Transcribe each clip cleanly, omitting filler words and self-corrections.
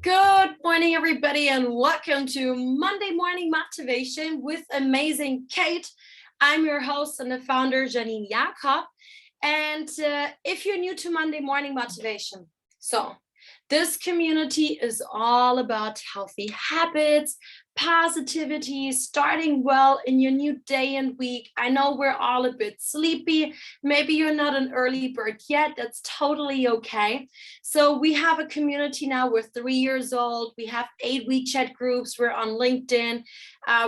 Good morning, everybody, and welcome to Monday Morning Motivation with amazing Kate. I'm your host and the founder, Janine Jakob. And if you're new to Monday Morning Motivation, this community is all about healthy habits, positivity, starting well in your new day and week. I know we're all a bit sleepy. Maybe you're not an early bird yet. That's totally okay. So we have a community now. We're 3 years old. We have 8 WeChat groups. We're on LinkedIn.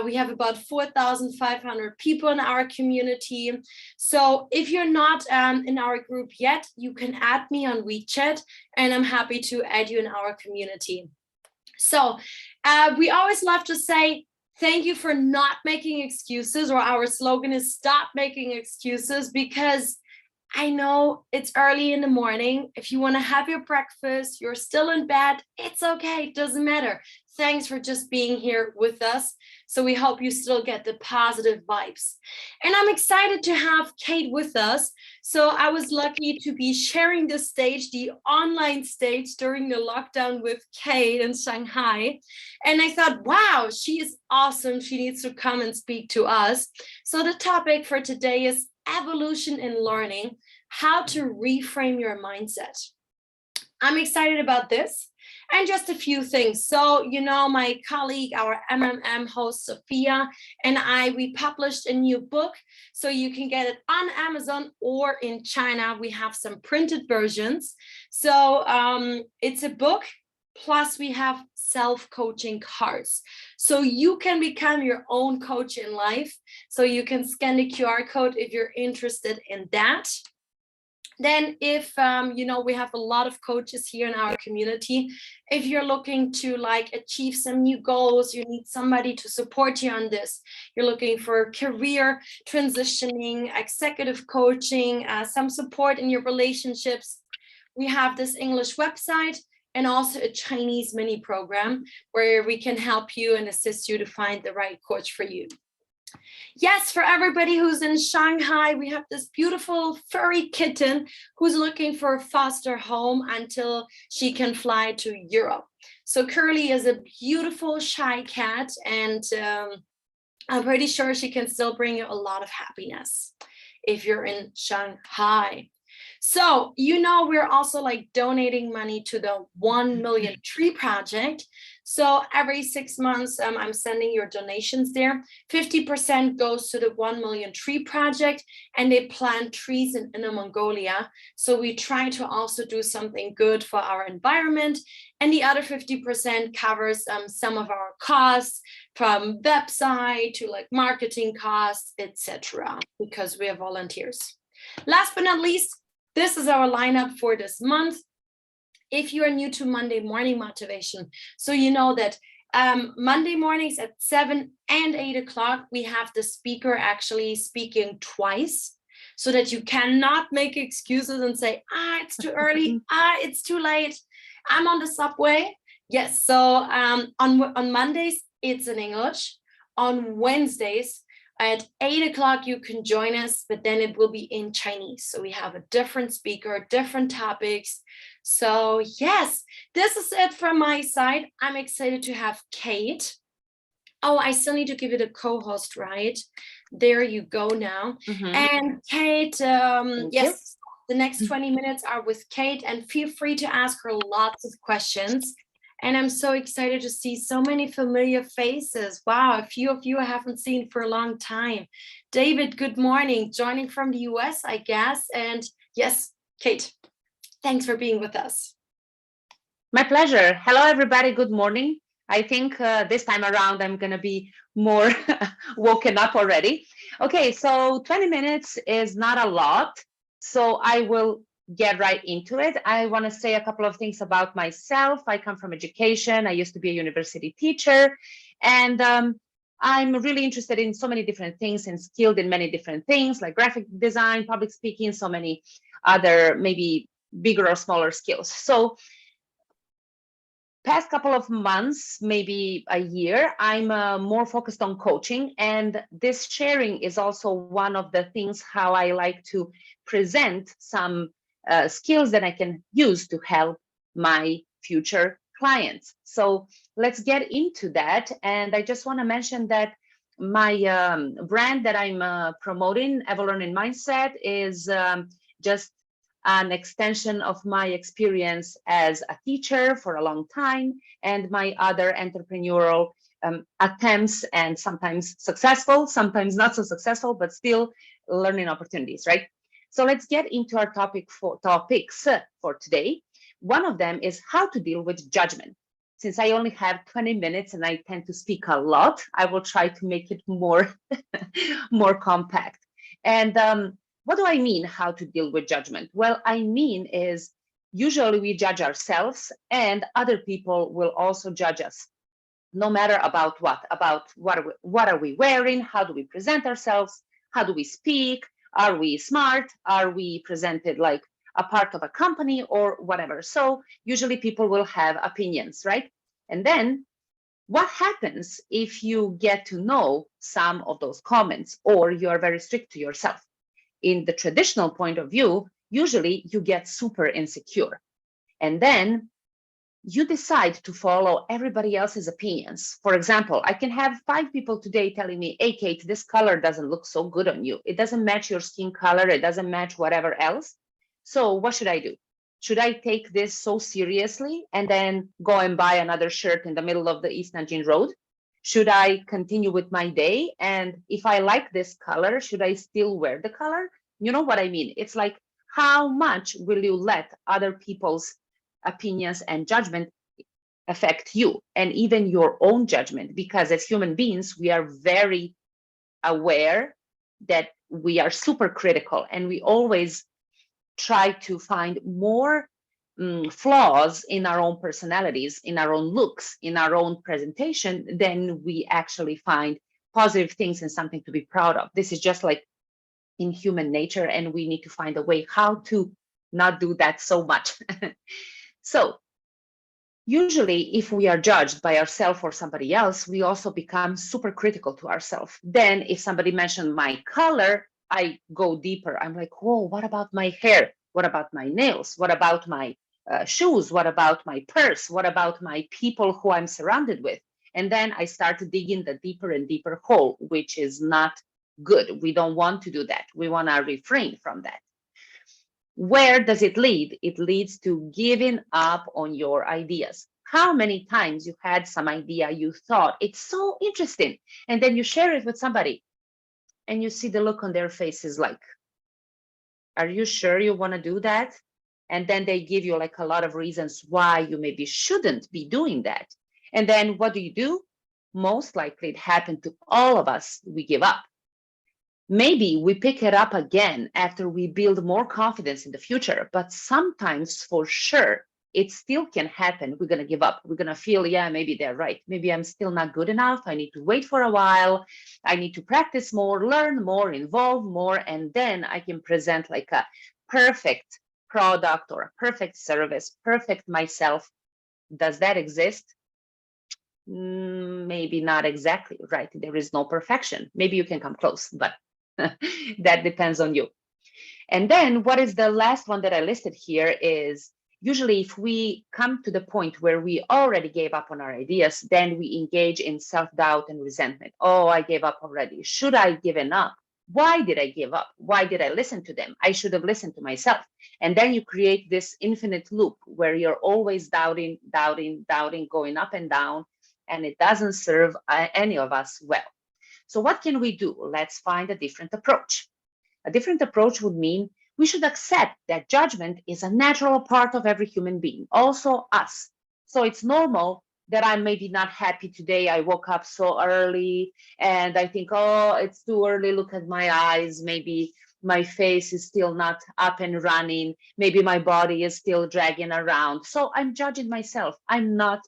We have about 4,500 people in our community. So if you're not in our group yet, you can add me on WeChat, and I'm happy to add you in our community. So we always love to say thank you for not making excuses, or our slogan is stop making excuses, because I know it's early in the morning. If you want to have your breakfast, you're still in bed, it's okay. It doesn't matter. Thanks for just being here with us. So we hope you still get the positive vibes. And I'm excited to have Kate with us. So I was lucky to be sharing the stage, the online stage, during the lockdown with Kate in Shanghai. And I thought, wow, she is awesome. She needs to come and speak to us. So the topic for today is evolution in learning, how to reframe your mindset. I'm excited about this. And just a few things. So, my colleague, our MMM host, Sophia, and we published a new book. So you can get it on Amazon, or in China, we have some printed versions. So it's a book, plus we have self-coaching cards. So you can become your own coach in life. So you can scan the QR code if you're interested in that. Then if, we have a lot of coaches here in our community. If you're looking to achieve some new goals, you need somebody to support you on this. You're looking for career transitioning, executive coaching, some support in your relationships. We have this English website and also a Chinese mini program where we can help you and assist you to find the right coach for you. Yes, for everybody who's in Shanghai, we have this beautiful furry kitten who's looking for a foster home until she can fly to Europe. So Curly is a beautiful shy cat, and I'm pretty sure she can still bring you a lot of happiness if you're in Shanghai. So, we're also donating money to the 1 million tree project. So every 6 months, I'm sending your donations there. 50% goes to the 1 million tree project, and they plant trees in Inner Mongolia. So we try to also do something good for our environment. And the other 50% covers some of our costs, from website to marketing costs, etc., because we are volunteers. Last but not least, this is our lineup for this month. If you are new to Monday Morning Motivation, so you know that Monday mornings at 7 and 8 o'clock, we have the speaker actually speaking twice, so that you cannot make excuses and say, it's too early, it's too late, I'm on the subway. Yes, so on Mondays, it's in English. On Wednesdays, at 8 o'clock, you can join us, but then it will be in Chinese. So we have a different speaker, different topics. So yes, this is it from my side. I'm excited to have Kate. Oh, I still need to give it a co-host, right? There you go now. Mm-hmm. And Kate, yes, the next 20 minutes are with Kate, and feel free to ask her lots of questions. And I'm so excited to see so many familiar faces. Wow, a few of you I haven't seen for a long time. David, good morning. Joining from the US, I guess. And yes, Kate, thanks for being with us. My pleasure. Hello, everybody. Good morning. I think this time around, I'm going to be more woken up already. Okay, so 20 minutes is not a lot. So I will get right into it. I want to say a couple of things about myself. I come from education. I used to be a university teacher, and I'm really interested in so many different things and skilled in many different things like graphic design, public speaking, so many other maybe bigger or smaller skills. So past couple of months, maybe a year, I'm more focused on coaching, and this sharing is also one of the things how I like to present some skills that I can use to help my future clients. So let's get into that. And I just want to mention that my brand that I'm promoting, Ever Learning Mindset, is just an extension of my experience as a teacher for a long time and my other entrepreneurial attempts, and sometimes successful, sometimes not so successful, but still learning opportunities, right? So let's get into our topics for today. One of them is how to deal with judgment. Since I only have 20 minutes and I tend to speak a lot, I will try to make it more, more compact. And what do I mean, how to deal with judgment? Well, I mean is usually we judge ourselves and other people will also judge us, no matter about what are we wearing, how do we present ourselves, how do we speak, are we smart, are we presented like a part of a company or whatever. So usually people will have opinions, right? And then what happens if you get to know some of those comments or you are very strict to yourself? In the traditional point of view, usually you get super insecure. And then you decide to follow everybody else's opinions. For example, I can have 5 people today telling me, hey, Kate, this color doesn't look so good on you. It doesn't match your skin color. It doesn't match whatever else. So what should I do? Should I take this so seriously and then go and buy another shirt in the middle of the East Nanjing Road? Should I continue with my day? And if I like this color, should I still wear the color? You know what I mean? It's like, how much will you let other people's opinions and judgment affect you, and even your own judgment? Because as human beings, we are very aware that we are super critical and we always try to find more flaws in our own personalities, in our own looks, in our own presentation, than we actually find positive things and something to be proud of. This is just like in human nature, and we need to find a way how to not do that so much. So usually if we are judged by ourselves or somebody else, we also become super critical to ourselves. Then if somebody mentioned my color, I go deeper. I'm like, whoa, what about my hair? What about my nails? What about my shoes? What about my purse? What about my people who I'm surrounded with? And then I start to dig in the deeper and deeper hole, which is not good. We don't want to do that. We want to refrain from that. Where does it lead? It leads to giving up on your ideas. How many times you had some idea, you thought it's so interesting, and then you share it with somebody and you see the look on their faces like, are you sure you want to do that? And then they give you like a lot of reasons why you maybe shouldn't be doing that. And then what do? Most likely it happened to all of us. We give up. Maybe we pick it up again after we build more confidence in the future, but sometimes for sure, it still can happen. We're going to give up. We're going to feel, yeah, maybe they're right. Maybe I'm still not good enough. I need to wait for a while. I need to practice more, learn more, involve more, and then I can present like a perfect product or a perfect service, perfect myself. Does that exist? Maybe not exactly, right? There is no perfection. Maybe you can come close, but that depends on you. And then what is the last one that I listed here is usually if we come to the point where we already gave up on our ideas, then we engage in self-doubt and resentment. Oh, I gave up already. Should I have given up? Why did I give up? Why did I listen to them? I should have listened to myself. And then you create this infinite loop where you're always doubting, going up and down, and it doesn't serve any of us well. So what can we do? Let's find a different approach. A different approach would mean we should accept that judgment is a natural part of every human being, also us. So it's normal that I'm maybe not happy today. I woke up so early and I think, oh, it's too early. Look at my eyes. Maybe my face is still not up and running. Maybe my body is still dragging around. So I'm judging myself. I'm not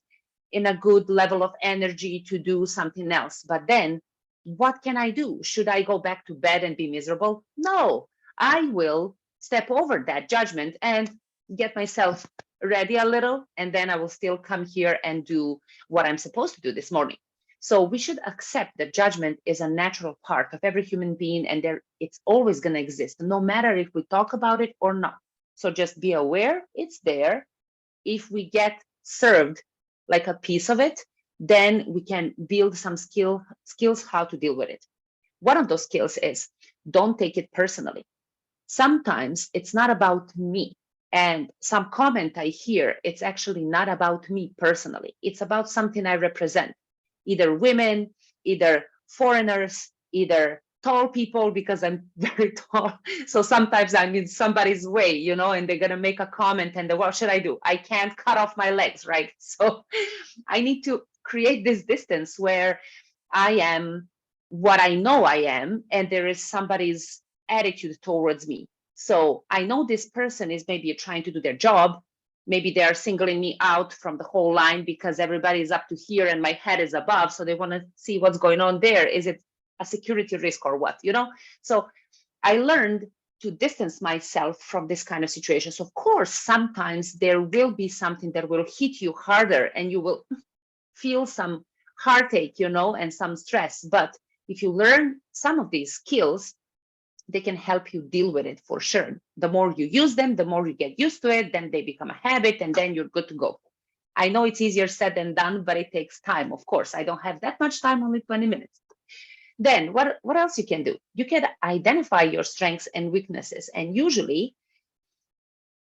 in a good level of energy to do something else. But then what can I do? Should I go back to bed and be miserable? No, I will step over that judgment and get myself ready a little, and then I will still come here and do what I'm supposed to do this morning. So we should accept that judgment is a natural part of every human being, and it's always going to exist, no matter if we talk about it or not. So just be aware it's there. If we get served like a piece of it, then we can build some skills how to deal with it. One of those skills is don't take it personally. Sometimes it's not about me. And some comment I hear, it's actually not about me personally. It's about something I represent, either women, either foreigners, either tall people, because I'm very tall. So sometimes I'm in somebody's way, and they're going to make a comment and what should I do? I can't cut off my legs, right? So I need to create this distance where I am what I know I am, and there is somebody's attitude towards me. So I know this person is maybe trying to do their job. Maybe they are singling me out from the whole line because everybody is up to here and my head is above. So they want to see what's going on there. Is it a security risk or what? So I learned to distance myself from this kind of situations. Of course, sometimes there will be something that will hit you harder and you will feel some heartache, and some stress. But if you learn some of these skills, they can help you deal with it for sure. The more you use them, the more you get used to it, then they become a habit, and then you're good to go. I know it's easier said than done, but it takes time. Of course, I don't have that much time, only 20 minutes. Then what else you can do? You can identify your strengths and weaknesses. And usually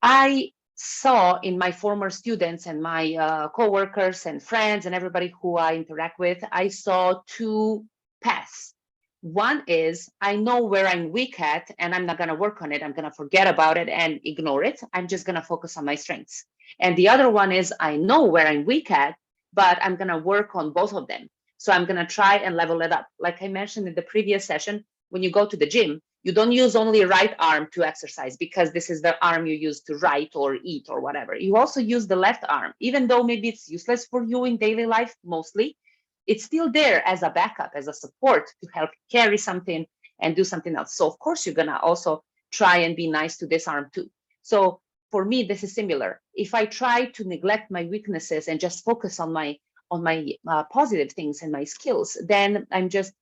I saw in my former students and my coworkers and friends and everybody who I interact with, I saw two paths. One is I know where I'm weak at and I'm not going to work on it. I'm going to forget about it and ignore it. I'm just going to focus on my strengths. And the other one is I know where I'm weak at, but I'm going to work on both of them. So I'm going to try and level it up. Like I mentioned in the previous session, when you go to the gym, you don't use only right arm to exercise because this is the arm you use to write or eat or whatever. You also use the left arm, even though maybe it's useless for you in daily life mostly. It's still there as a backup, as a support to help carry something and do something else. So of course you're gonna also try and be nice to this arm too. So for me, this is similar. If I try to neglect my weaknesses and just focus on my positive things and my skills, then I'm just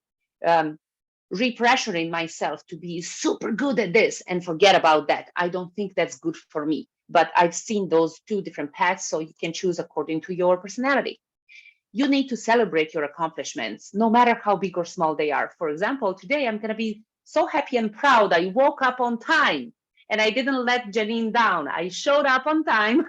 repressuring myself to be super good at this and forget about that. I don't think that's good for me. But I've seen those two different paths, so you can choose according to your personality. You need to celebrate your accomplishments, no matter how big or small they are. For example, today I'm going to be so happy and proud. I woke up on time and I didn't let Janine down. I showed up on time.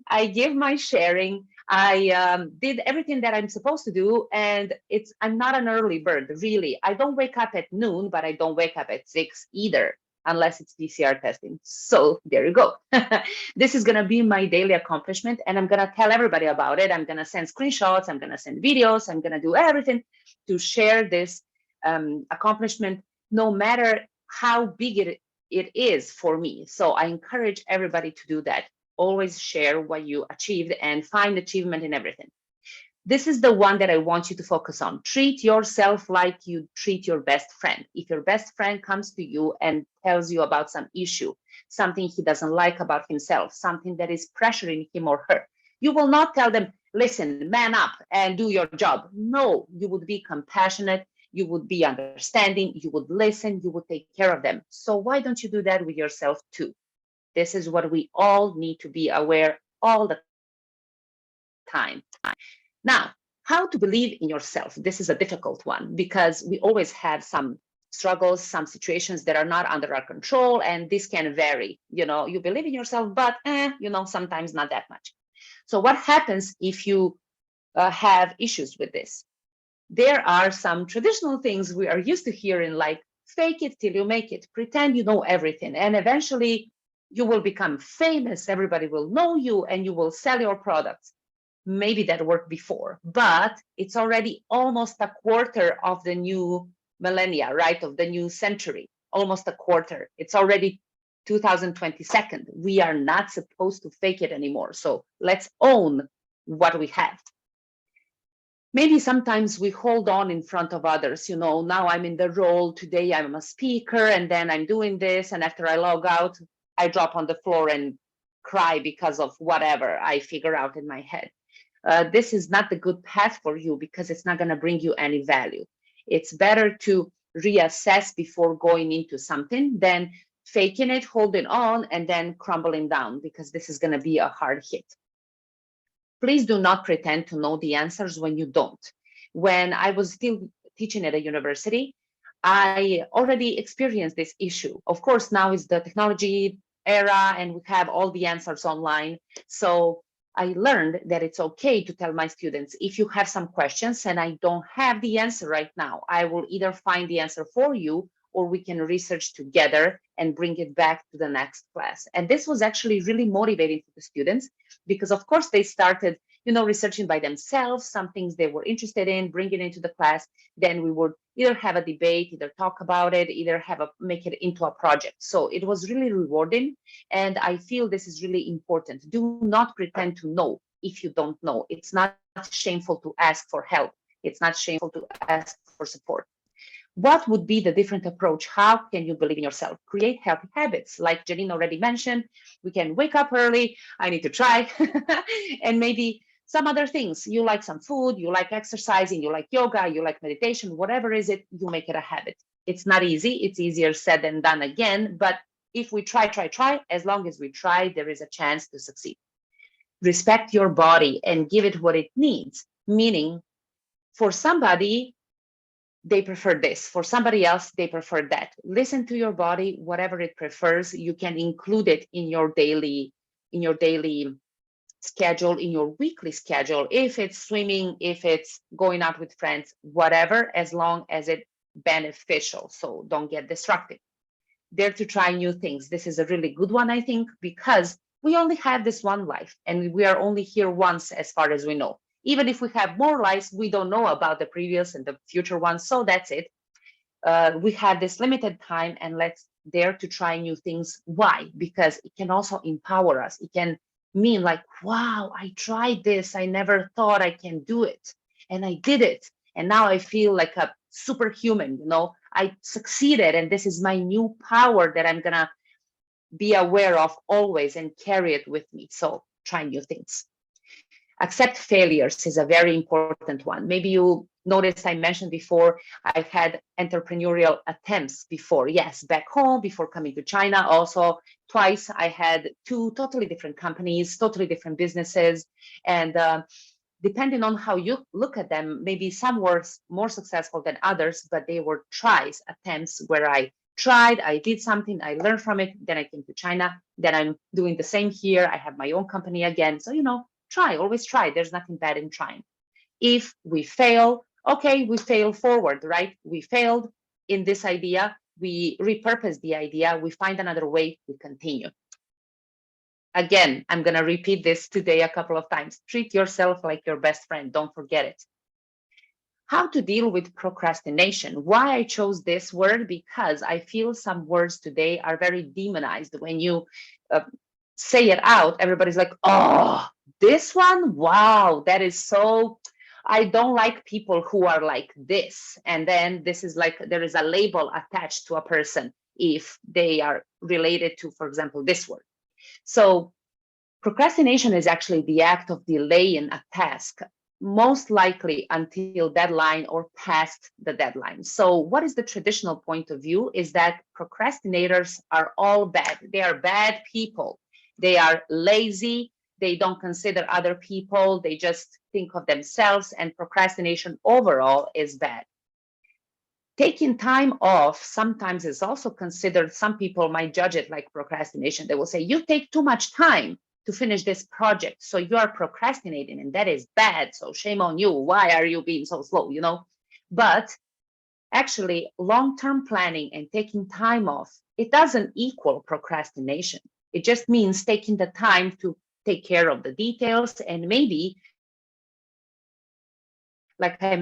I gave my sharing. I did everything that I'm supposed to do. And I'm not an early bird, really. I don't wake up at noon, but I don't wake up at 6 either, unless it's PCR testing. So there you go. This is going to be my daily accomplishment, and I'm going to tell everybody about it. I'm going to send screenshots. I'm going to send videos. I'm going to do everything to share this accomplishment, no matter how big it is for me. So I encourage everybody to do that. Always share what you achieved and find achievement in everything. This is the one that I want you to focus on. Treat yourself like you treat your best friend. If your best friend comes to you and tells you about some issue, something he doesn't like about himself, something that is pressuring him or her, you will not tell them, listen, man up and do your job. No, you would be compassionate. You would be understanding. You would listen. You would take care of them. So why don't you do that with yourself too? This is what we all need to be aware all the time. Now, how to believe in yourself? This is a difficult one because we always have some struggles, some situations that are not under our control, and this can vary. You believe in yourself, but sometimes not that much. So what happens if you have issues with this? There are some traditional things we are used to hearing, like fake it till you make it, pretend you know everything, and eventually you will become famous, everybody will know you, and you will sell your products. Maybe that worked before, but it's already almost a quarter of the new millennia, right? Of the new century, almost a quarter. It's already 2022. We are not supposed to fake it anymore. So let's own what we have. Maybe sometimes we hold on in front of others. Now I'm in the role, today I'm a speaker, and then I'm doing this. And after I log out, I drop on the floor and cry because of whatever I figure out in my head. This is not the good path for you because it's not going to bring you any value. It's better to reassess before going into something than faking it, holding on, and then crumbling down, because this is going to be a hard hit. Please do not pretend to know the answers when you don't. When I was still teaching at a university, I already experienced this issue. Of course, now is the technology era and we have all the answers online. So I learned that it's okay to tell my students, if you have some questions and I don't have the answer right now, I will either find the answer for you or we can research together and bring it back to the next class. And this was actually really motivating to the students because of course they started, researching by themselves, some things they were interested in, bring it into the class. Then we would either have a debate, either talk about it, either make it into a project. So it was really rewarding. And I feel this is really important. Do not pretend to know if you don't know. It's not shameful to ask for help. It's not shameful to ask for support. What would be the different approach? How can you believe in yourself? Create healthy habits. Like Janine already mentioned, we can wake up early. I need to try. And maybe some other things. You like some food, you like exercising, you like yoga, you like meditation, whatever is it, you make it a habit. It's not easy. It's easier said than done again. But if we try, as long as we try, there is a chance to succeed. Respect your body and give it what it needs. Meaning, for somebody, they prefer this. For somebody else, they prefer that. Listen to your body, whatever it prefers. You can include it in your daily schedule, in your weekly schedule. If it's swimming, if it's going out with friends, whatever, as long as it's beneficial. So don't get distracted. Dare to try new things. This is a really good one, I think, because we only have this one life and we are only here once as far as we know. Even if we have more lives, we don't know about the previous and the future ones. So that's it. We have this limited time and let's dare to try new things. Why? Because it can also empower us. It can mean like, wow, I tried this. I never thought I can do it. And I did it. And now I feel like a superhuman, I succeeded. And this is my new power that I'm going to be aware of always and carry it with me. So try new things. Accept failures is a very important one. Maybe you noticed I mentioned before, I've had entrepreneurial attempts before. Yes, back home, before coming to China. Also, twice I had two totally different companies, totally different businesses. And depending on how you look at them, maybe some were more successful than others, but they were tries, attempts where I tried, I did something, I learned from it, then I came to China, then I'm doing the same here. I have my own company again. So, try, always try. There's nothing bad in trying. If we fail, okay, we fail forward, right? We failed in this idea. We repurpose the idea. We find another way. We continue. Again, I'm going to repeat this today a couple of times. Treat yourself like your best friend. Don't forget it. How to deal with procrastination. Why I chose this word? Because I feel some words today are very demonized. When you say it out, everybody's like, oh, this one? Wow, that is so, I don't like people who are like this. And then this is like, there is a label attached to a person if they are related to, for example, this word. So procrastination is actually the act of delaying a task, most likely until deadline or past the deadline. So what is the traditional point of view is that procrastinators are all bad. They are bad people. They are lazy. They don't consider other people. They just think of themselves, and procrastination overall is bad. Taking time off sometimes is also considered, some people might judge it like procrastination. They will say, you take too much time to finish this project, so you are procrastinating, and that is bad. So shame on you. Why are you being so slow, But actually, long-term planning and taking time off, it doesn't equal procrastination. It just means taking the time to take care of the details, and maybe, like I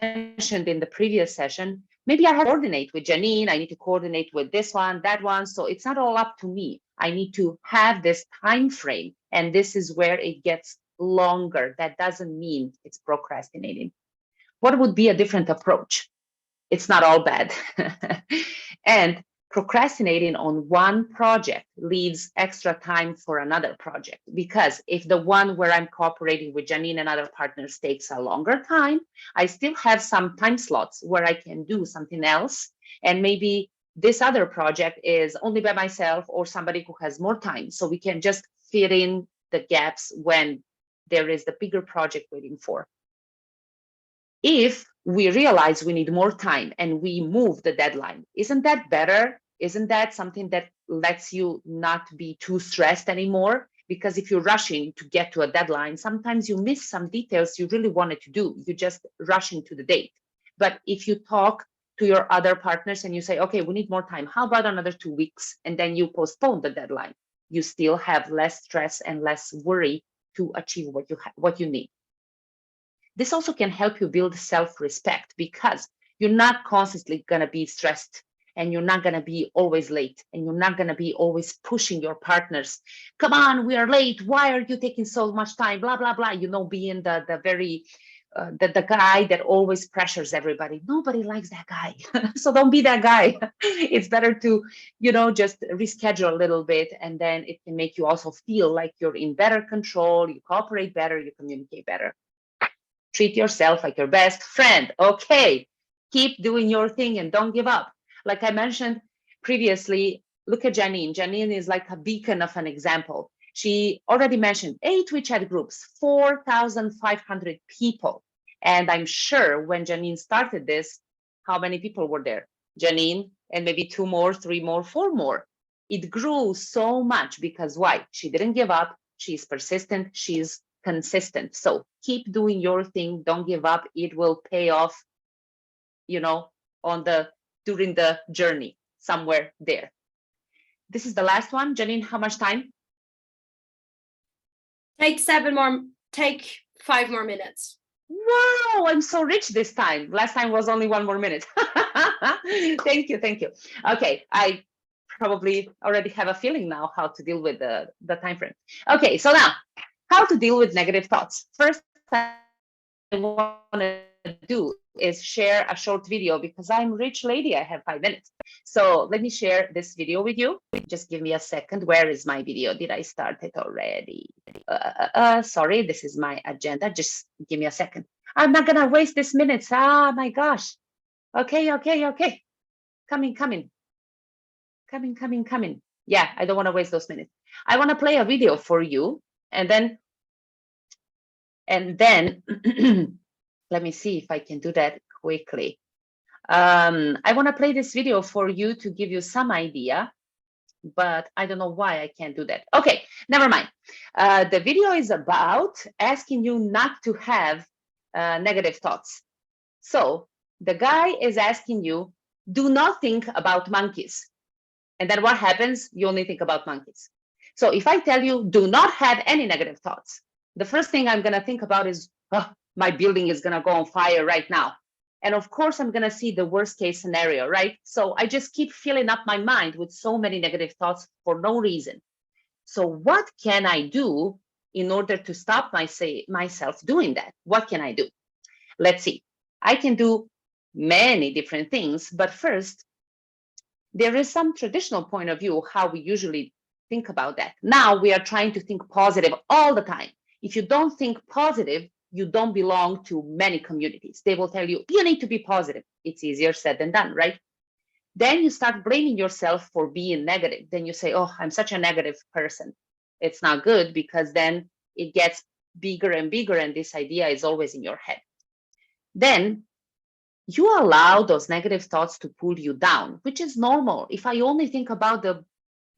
mentioned in the previous session, maybe I have to coordinate with Janine. I need to coordinate with this one, that one. So it's not all up to me. I need to have this time frame, and this is where it gets longer. That doesn't mean it's procrastinating. What would be a different approach? It's not all bad. And procrastinating on one project leaves extra time for another project, because if the one where I'm cooperating with Janine and other partners takes a longer time, I still have some time slots where I can do something else. And maybe this other project is only by myself or somebody who has more time. So we can just fit in the gaps when there is the bigger project waiting for. If we realize we need more time and we move the deadline, isn't that better? Isn't that something that lets you not be too stressed anymore? Because if you're rushing to get to a deadline, sometimes you miss some details you really wanted to do. You just rush into the date. But if you talk to your other partners and you say, okay, we need more time, how about another 2 weeks? And then you postpone the deadline. You still have less stress and less worry to achieve what you need. This also can help you build self-respect because you're not constantly going to be stressed, and you're not going to be always late, and you're not going to be always pushing your partners. Come on, we are late. Why are you taking so much time? Blah, blah, blah. Being the very, the guy that always pressures everybody. Nobody likes that guy. So don't be that guy. It's better to, just reschedule a little bit, and then it can make you also feel like you're in better control. You cooperate better, you communicate better. Treat yourself like your best friend. Okay, keep doing your thing and don't give up. Like I mentioned previously, look at Janine. Janine is like a beacon of an example. She already mentioned 8 WeChat groups, 4,500 people. And I'm sure when Janine started this, how many people were there? Janine and maybe 2 more, 3 more, 4 more. It grew so much because why? She didn't give up. She's persistent. She's consistent. So keep doing your thing. Don't give up. It will pay off, during the journey somewhere there. This is the last one. Janine, how much time? Take 5 more minutes. Wow, I'm so rich this time. Last time was only 1 more minute. Thank you. Okay, I probably already have a feeling now how to deal with the time frame. Okay, so now, how to deal with negative thoughts. First, I want to do is share a short video because I'm a rich lady. I have 5 minutes. So let me share this video with you. Just give me a second. Where is my video? Did I start it already? Sorry, this is my agenda. Just give me a second. I'm not going to waste this minutes. Ah, my gosh. Okay. Coming. Yeah, I don't want to waste those minutes. I want to play a video for you. And then let me see if I can do that quickly. I want to play this video for you to give you some idea, but I don't know why I can't do that. Okay, never mind. The video is about asking you not to have negative thoughts. So the guy is asking you, do not think about monkeys. And then what happens? You only think about monkeys. So if I tell you, do not have any negative thoughts, the first thing I'm going to think about is, oh, my building is going to go on fire right now. And of course, I'm going to see the worst case scenario, right? So I just keep filling up my mind with so many negative thoughts for no reason. So what can I do in order to stop myself doing that? What can I do? Let's see. I can do many different things, but first, there is some traditional point of view how we usually think about that. Now we are trying to think positive all the time. If you don't think positive, you don't belong to many communities. They will tell you, you need to be positive. It's easier said than done, right? Then you start blaming yourself for being negative. Then you say, oh, I'm such a negative person. It's not good, because then it gets bigger and bigger, and this idea is always in your head. Then you allow those negative thoughts to pull you down, which is normal. If I only think about the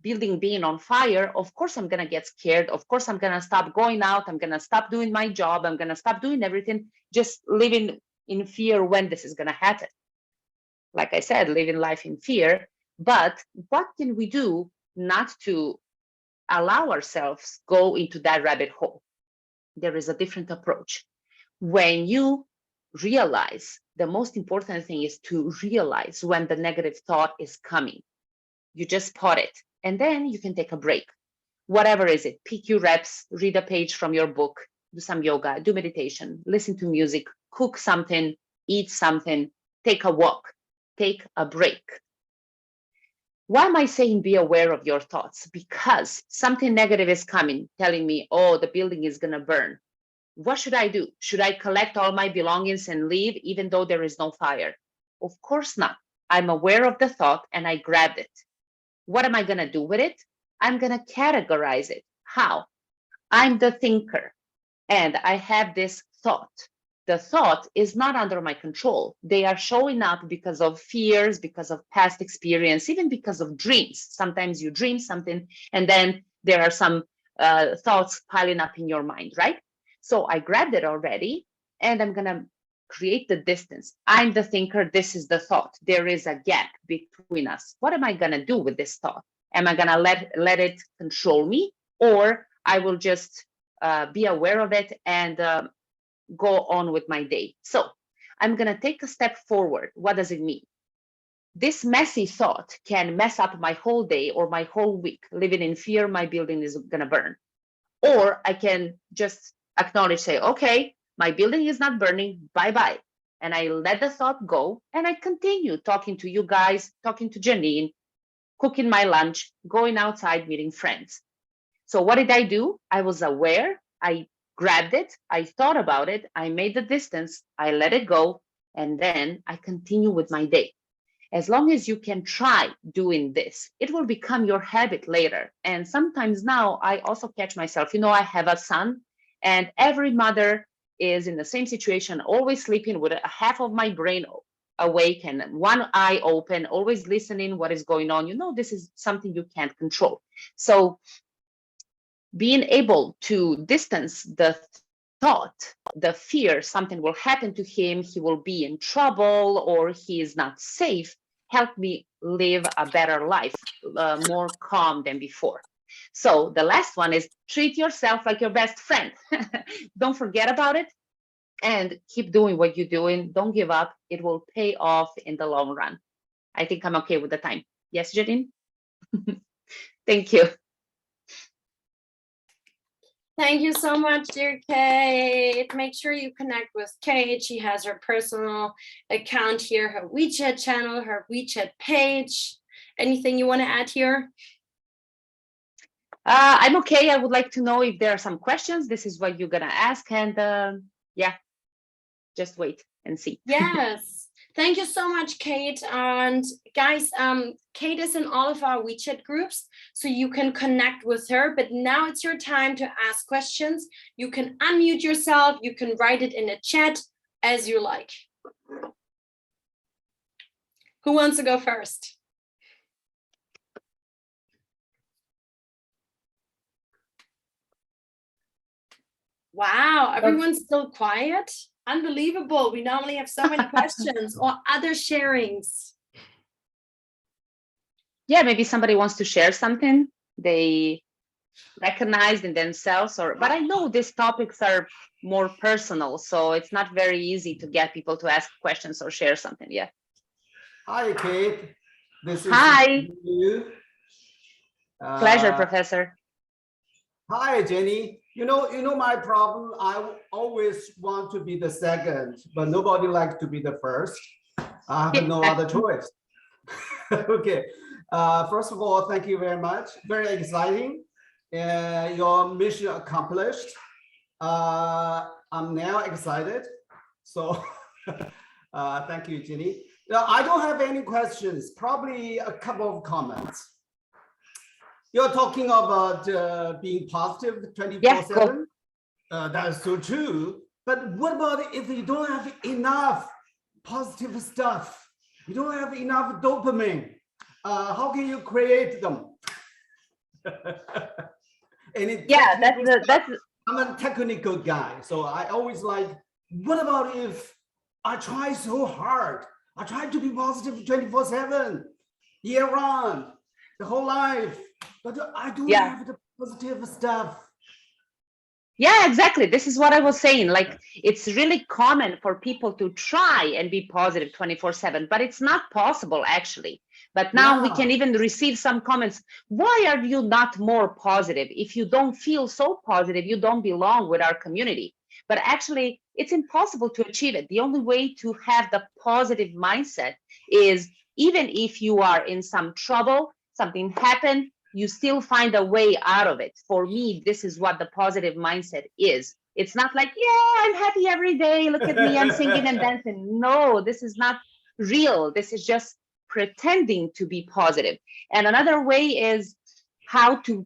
building being on fire, of course I'm going to get scared. Of course I'm going to stop going out. I'm going to stop doing my job. I'm going to stop doing everything, just living in fear when this is going to happen. Like I said, living life in fear. But what can we do not to allow ourselves go into that rabbit hole? There is a different approach. When you realize, the most important thing is to realize when the negative thought is coming. You just spot it, and then you can take a break. Whatever is it, pick your reps, read a page from your book, do some yoga, do meditation, listen to music, cook something, eat something, take a walk, take a break. Why am I saying be aware of your thoughts? Because something negative is coming, telling me, oh, the building is going to burn. What should I do? Should I collect all my belongings and leave even though there is no fire? Of course not. I'm aware of the thought and I grabbed it. What am I going to do with it? I'm going to categorize it. How? I'm the thinker. and I have this thought. The thought is not under my control. They are showing up because of fears, because of past experience, even because of dreams. Sometimes you dream something, and then there are some thoughts piling up in your mind, right? So I grabbed it already, and I'm going to create the distance. I'm the thinker. This is the thought. There is a gap between us. What am I going to do with this thought? Am I going to let it control me, or I will just be aware of it and go on with my day? So I'm going to take a step forward. What does it mean? This messy thought can mess up my whole day or my whole week. Living in fear, my building is going to burn. Or I can just acknowledge, say, okay, my building is not burning, bye-bye. And I let the thought go, and I continue talking to you guys, talking to Janine, cooking my lunch, going outside, meeting friends. So what did I do? I was aware, I grabbed it, I thought about it, I made the distance, I let it go, and then I continue with my day. As long as you can try doing this, it will become your habit later. And sometimes now I also catch myself, I have a son, and every mother is in the same situation, always sleeping with half of my brain awake and one eye open, always listening what is going on. This is something you can't control. So being able to distance the thought, the fear something will happen to him, he will be in trouble, or he is not safe, help me live a better life, more calm than before. So the last one is treat yourself like your best friend. Don't forget about it and keep doing what you're doing. Don't give up. It will pay off in the long run. I think I'm okay with the time. Yes, Janine? Thank you. Thank you so much, dear Kate. Make sure you connect with Kate. She has her personal account here, her WeChat channel, her WeChat page. Anything you want to add here? I'm okay. I would like to know if there are some questions. This is what you're going to ask. And yeah, just wait and see. Yes. Thank you so much, Kate. And guys, Kate is in all of our WeChat groups, so you can connect with her. But now it's your time to ask questions. You can unmute yourself. You can write it in a chat as you like. Who wants to go first? Wow, everyone's still quiet. Unbelievable. We normally have so many questions or other sharings. Yeah, maybe somebody wants to share something they recognized in themselves, but I know these topics are more personal, so it's not very easy to get people to ask questions or share something. Yeah. Hi, Kate. This is Hi. You. Pleasure, Professor. Hi, Jenny. You know my problem. I always want to be the second, but nobody likes to be the first. I have no other choice. Okay. First of all, thank you very much. Very exciting. Your mission accomplished. I'm now excited. So thank you, Jenny. Now, I don't have any questions, probably a couple of comments. You're talking about being positive 24/7. Yeah, cool. That's so true. But what about if you don't have enough positive stuff? You don't have enough dopamine. How can you create them? Yeah, that's. I'm a technical guy, so I always like, what about if I try so hard? I try to be positive 24/7, year round, the whole life, but I don't have the positive stuff. Yeah, exactly. This is what I was saying. Like, it's really common for people to try and be positive 24/7, but it's not possible actually. But now we can even receive some comments. Why are you not more positive? If you don't feel so positive, you don't belong with our community. But actually, it's impossible to achieve it. The only way to have the positive mindset is, even if you are in some trouble, something happened, you still find a way out of it. For me, this is what the positive mindset is. It's not like, yeah, I'm happy every day. Look at me, I'm singing and dancing. No, this is not real. This is just pretending to be positive. And another way is how to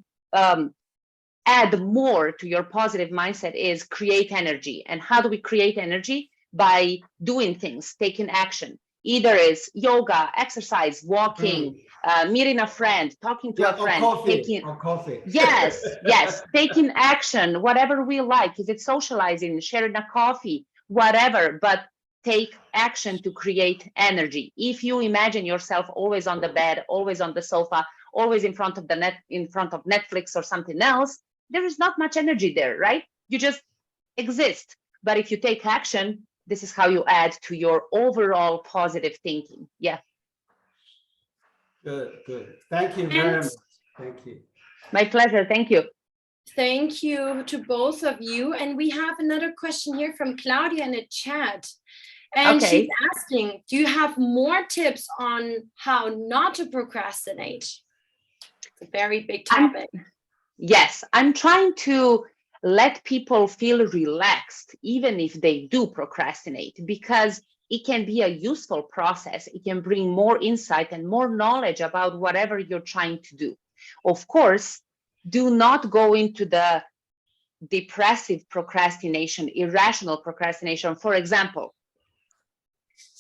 add more to your positive mindset is create energy. And how do we create energy? By doing things, taking action. Either is yoga, exercise, walking, meeting a friend, talking to a friend, or coffee. yes, taking action, whatever we like. If it's socializing, sharing a coffee, whatever, but take action to create energy. If you imagine yourself always on the bed, always on the sofa, always in front of Netflix or something else, there is not much energy there, right? You just exist. But if you take action, this is how you add to your overall positive thinking. Yeah. Good. Thank you very much. Thank you. My pleasure. Thank you. Thank you to both of you. And we have another question here from Claudia in the chat. And she's asking, do you have more tips on how not to procrastinate? It's a very big topic. Yes, I'm trying to let people feel relaxed, even if they do procrastinate, because it can be a useful process. It can bring more insight and more knowledge about whatever you're trying to do. Of course, do not go into the depressive procrastination, irrational procrastination. For example,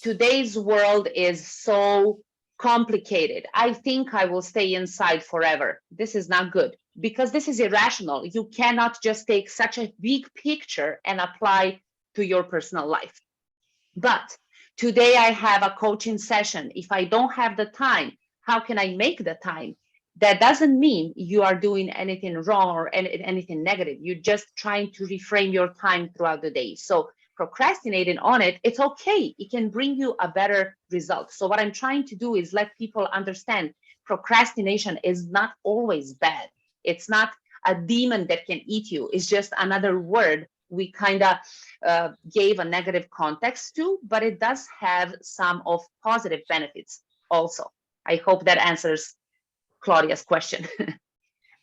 today's world is so complicated. I think I will stay inside forever. This is not good because this is irrational. You cannot just take such a big picture and apply to your personal life. But today I have a coaching session. If I don't have the time, how can I make the time? That doesn't mean you are doing anything wrong or anything negative. You're just trying to reframe your time throughout the day. So procrastinating on it, it's okay. It can bring you a better result. So what I'm trying to do is let people understand procrastination is not always bad. It's not a demon that can eat you. It's just another word we kind of gave a negative context to, but it does have some of positive benefits also. I hope that answers Claudia's question.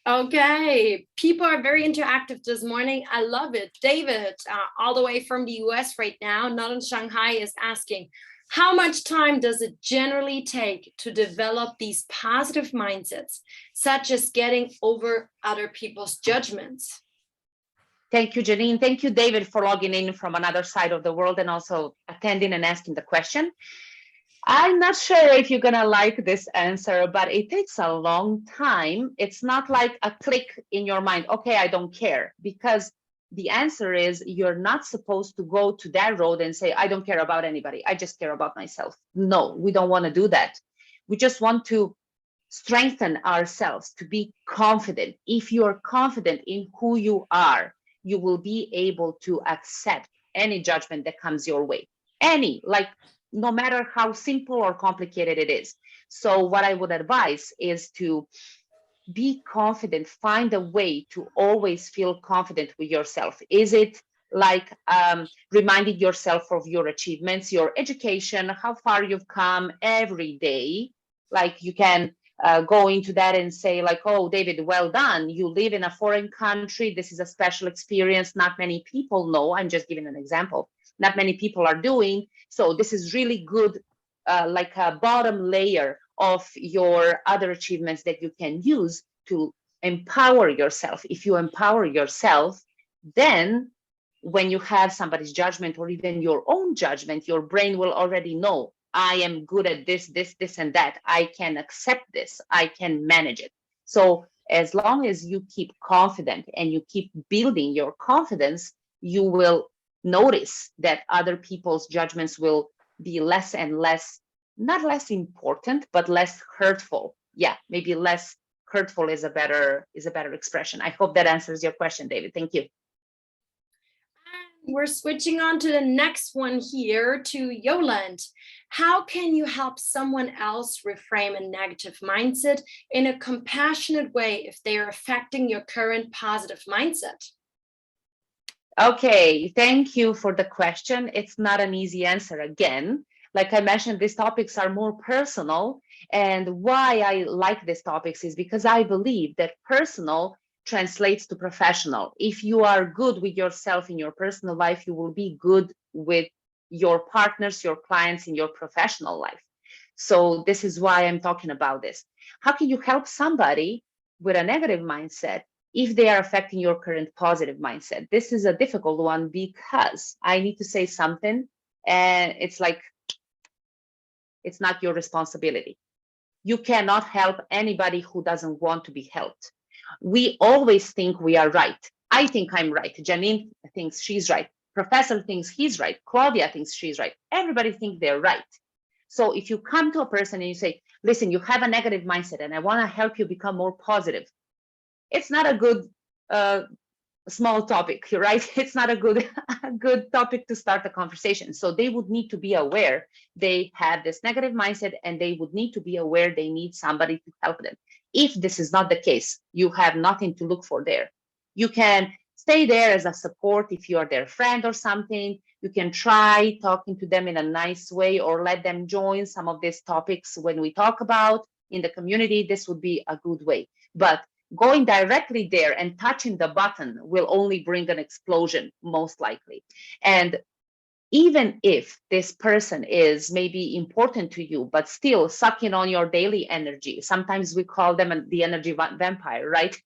Okay, people are very interactive this morning. I love it. David, all the way from the US right now, not in Shanghai, is asking, how much time does it generally take to develop these positive mindsets, such as getting over other people's judgments? Thank you, Janine. Thank you, David, for logging in from another side of the world and also attending and asking the question. I'm not sure if you're going to like this answer, but it takes a long time. It's not like a click in your mind, okay, I don't care, because the answer is you're not supposed to go to that road and say, I don't care about anybody. I just care about myself. No, we don't want to do that. We just want to strengthen ourselves to be confident. If you're confident in who you are, you will be able to accept any judgment that comes your way. Any, like, no matter how simple or complicated it is. So what I would advise is to be confident, find a way to always feel confident with yourself. Is it like reminding yourself of your achievements, your education, how far you've come every day? Like you can go into that and say like, oh, David, well done. You live in a foreign country. This is a special experience. Not many people know. I'm just giving an example. Not many people are doing. So this is really good, like a bottom layer of your other achievements that you can use to empower yourself. If you empower yourself, then when you have somebody's judgment or even your own judgment, your brain will already know, I am good at this, and that. I can accept this. I can manage it. So as long as you keep confident and you keep building your confidence, you will notice that other people's judgments will be less and less, not less important, but less hurtful. Yeah, maybe less hurtful is a better expression. I hope that answers your question, David. Thank you. We're switching on to the next one here to Yolande. How can you help someone else reframe a negative mindset in a compassionate way if they are affecting your current positive mindset? Okay, thank you for the question. It's not an easy answer again. Like I mentioned, these topics are more personal. And why I like these topics is because I believe that personal translates to professional. If you are good with yourself in your personal life, you will be good with your partners, your clients in your professional life. So this is why I'm talking about this. How can you help somebody with a negative mindset if they are affecting your current positive mindset. This is a difficult one because I need to say something and it's like, it's not your responsibility. You cannot help anybody who doesn't want to be helped. We always think we are right. I think I'm right. Janine thinks she's right. Professor thinks he's right. Claudia thinks she's right. Everybody thinks they're right. So if you come to a person and you say, listen, you have a negative mindset and I want to help you become more positive, it's not a good small topic, right? It's not a good topic to start a conversation. So they would need to be aware they have this negative mindset and they would need to be aware they need somebody to help them. If this is not the case, you have nothing to look for there. You can stay there as a support if you are their friend or something. You can try talking to them in a nice way or let them join some of these topics when we talk about in the community. This would be a good way. But going directly there and touching the button will only bring an explosion, most likely. And even if this person is maybe important to you, but still sucking on your daily energy, sometimes we call them the energy vampire, right?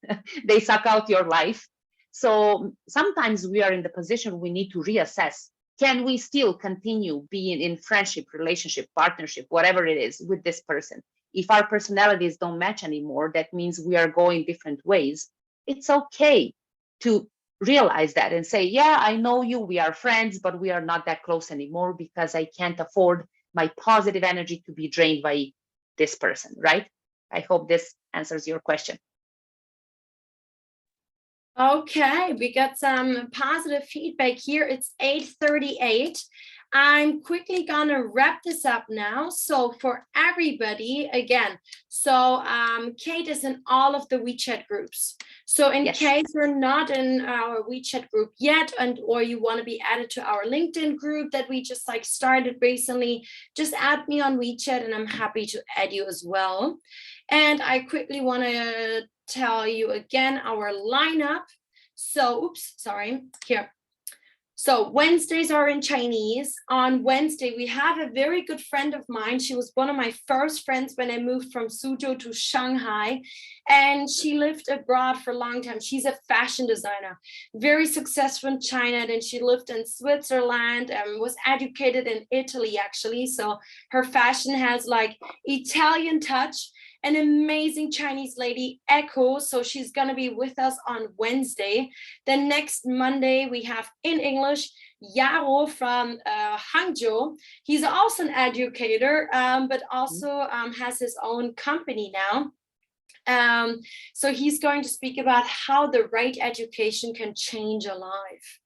They suck out your life. So sometimes we are in the position we need to reassess. Can we still continue being in friendship, relationship, partnership, whatever it is with this person? If our personalities don't match anymore, that means we are going different ways. It's okay to realize that and say, yeah, I know you, we are friends, but we are not that close anymore because I can't afford my positive energy to be drained by this person, right? I hope this answers your question. Okay, we got some positive feedback here. It's 8:38. I'm quickly gonna wrap this up now. So for everybody, again, so Kate is in all of the WeChat groups. So in case you're not in our WeChat group yet, or you want to be added to our LinkedIn group that we just like started recently, just add me on WeChat and I'm happy to add you as well. And I quickly want to tell you again our lineup. So, oops, sorry, here. So Wednesdays are in Chinese. On Wednesday, we have a very good friend of mine. She was one of my first friends when I moved from Suzhou to Shanghai, and she lived abroad for a long time. She's a fashion designer, very successful in China. Then she lived in Switzerland and was educated in Italy, actually. So her fashion has like Italian touch. An amazing Chinese lady, Echo. So she's going to be with us on Wednesday. Then next Monday, we have in English, Yaro from Hangzhou. He's also an educator, but also has his own company now. So he's going to speak about how the right education can change a life.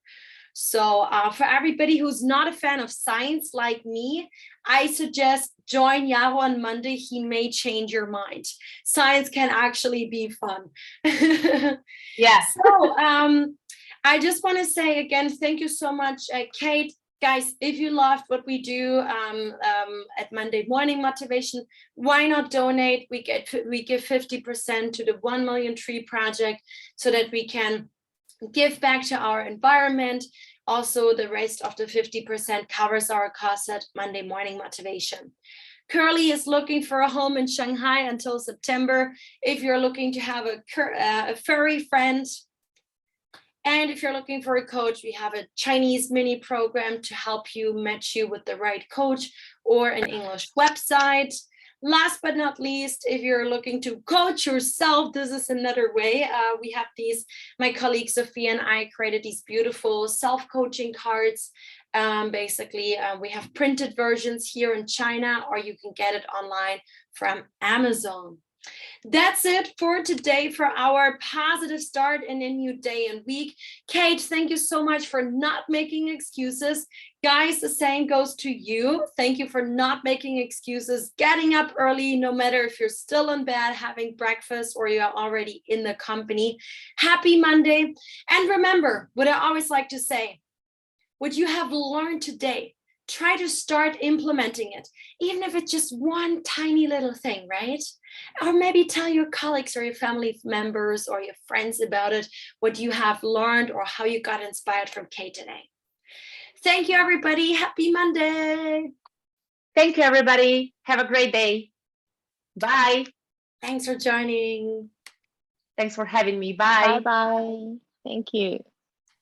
So for everybody who's not a fan of science like me, I suggest join Yaro on Monday. He may change your mind. Science can actually be fun. Yeah. So I just want to say again, thank you so much, Kate. Guys, if you loved what we do at Monday Morning Motivation, why not donate? We give 50% to the 1 Million Tree Project so that we can give back to our environment. Also, the rest of the 50% covers our costs at Monday Morning Motivation. Curly is looking for a home in Shanghai until September. If you're looking to have a furry friend, and if you're looking for a coach, we have a Chinese mini program to help you match you with the right coach or an English website. Last but not least, if you're looking to coach yourself, this is another way. We have my colleague Sophia and I created these beautiful self-coaching cards. Basically, we have printed versions here in China, or you can get it online from Amazon. That's it for today for our positive start in a new day and week. Kate, thank you so much for not making excuses. Guys, the same goes to you. Thank you for not making excuses, getting up early, no matter if you're still in bed, having breakfast, or you're already in the company. Happy Monday. And remember what I always like to say, what you have learned today, try to start implementing it, even if it's just one tiny little thing, right? Or maybe tell your colleagues or your family members or your friends about it, what you have learned or how you got inspired from Kate today. Thank you, everybody. Happy Monday. Thank you, everybody. Have a great day. Bye. Thanks for joining. Thanks for having me. Bye. Bye-bye. Thank you.